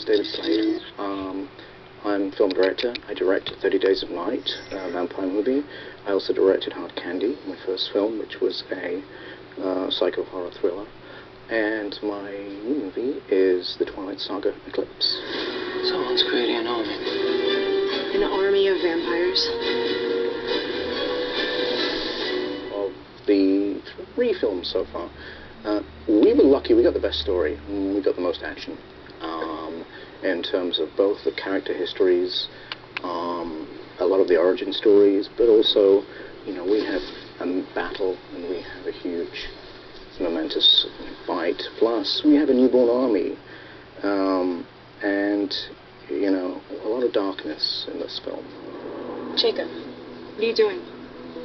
is David Slade. I'm film director. I directed 30 Days of Night, a vampire movie. I also directed Hard Candy, my first film, which was a psycho horror thriller. And my new movie is the Twilight Saga Eclipse. Someone's creating an army. An army of vampires? Of the 3 films so far, we were lucky. We got the best story. We got the most action. In terms of both the character histories, a lot of the origin stories, but also, you know, we have a battle and we have a huge, momentous fight. Plus, we have a newborn army, and, you know, a lot of darkness in this film. Jacob, what are you doing?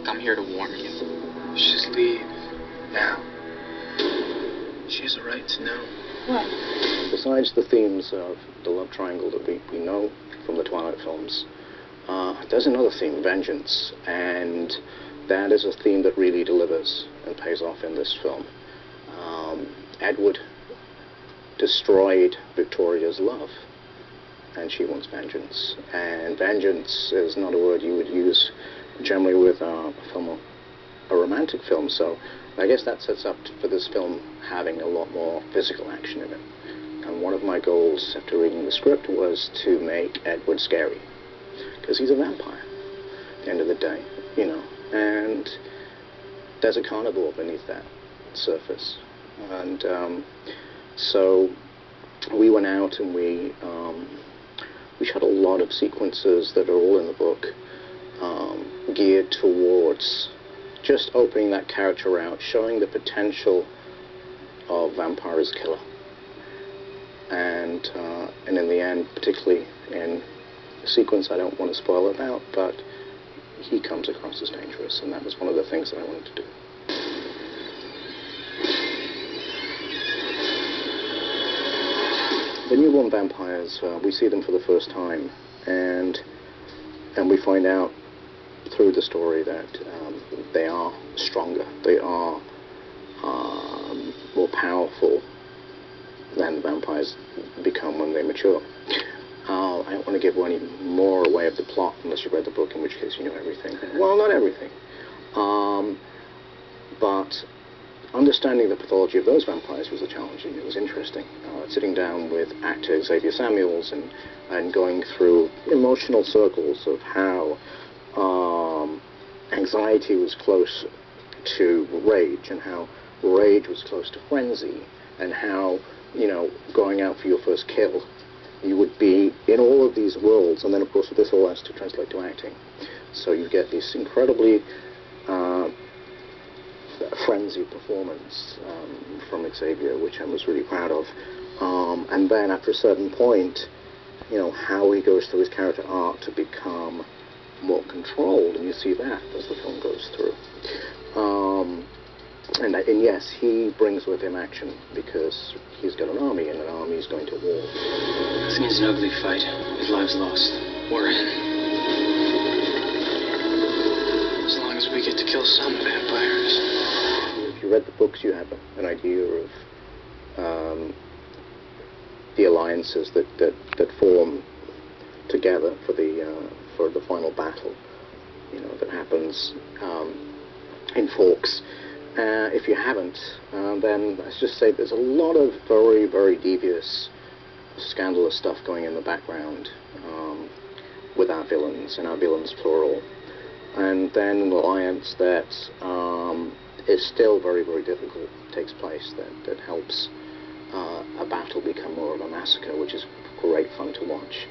I'm here to warn you. Just leave now. She has a right to know. What? Besides the themes of the love triangle that we know from the Twilight films, there's another theme, vengeance, and that is a theme that really delivers and pays off in this film. Edward destroyed Victoria's love, and she wants vengeance. And vengeance is not a word you would use generally with a romantic film, so I guess that sets up for this film having a lot more physical action in it. And one of my goals after reading the script was to make Edward scary, because he's a vampire at the end of the day, you know, and there's a carnivore beneath that surface. And so we went out and we shot a lot of sequences that are all in the book, geared towards just opening that character out, showing the potential of vampire as a killer. And in the end, particularly in a sequence I don't want to spoil about, but he comes across as dangerous, and that was one of the things that I wanted to do. The newborn vampires, we see them for the first time, and we find out through the story that they are stronger, they are more powerful than vampires become when they mature. I don't want to give any more away of the plot unless you read the book, in which case you know everything. Well, not everything. But understanding the pathology of those vampires was a challenge, and it was interesting. Sitting down with actor Xavier Samuels and going through emotional circles of how anxiety was close to rage, and how rage was close to frenzy, and how, you know, going out for your first kill, you would be in all of these worlds, and then of course this all has to translate to acting. So you get this incredibly frenzied performance from Xavier, which I was really proud of. And then after a certain point, you know, how he goes through his character arc to become more controlled, and you see that as the film goes through. And yes, he brings with him action, because he's got an army, and an army is going to war. This is an ugly fight, with lives lost. We're in. As long as we get to kill some vampires. If you read the books, you have an idea of the alliances that form together for the final battle, you know, that happens in Forks. If you haven't, then let's just say there's a lot of very, very devious, scandalous stuff going in the background with our villains, and our villains plural. And then an alliance that is still very, very difficult takes place, that helps a battle become more of a massacre, which is great fun to watch.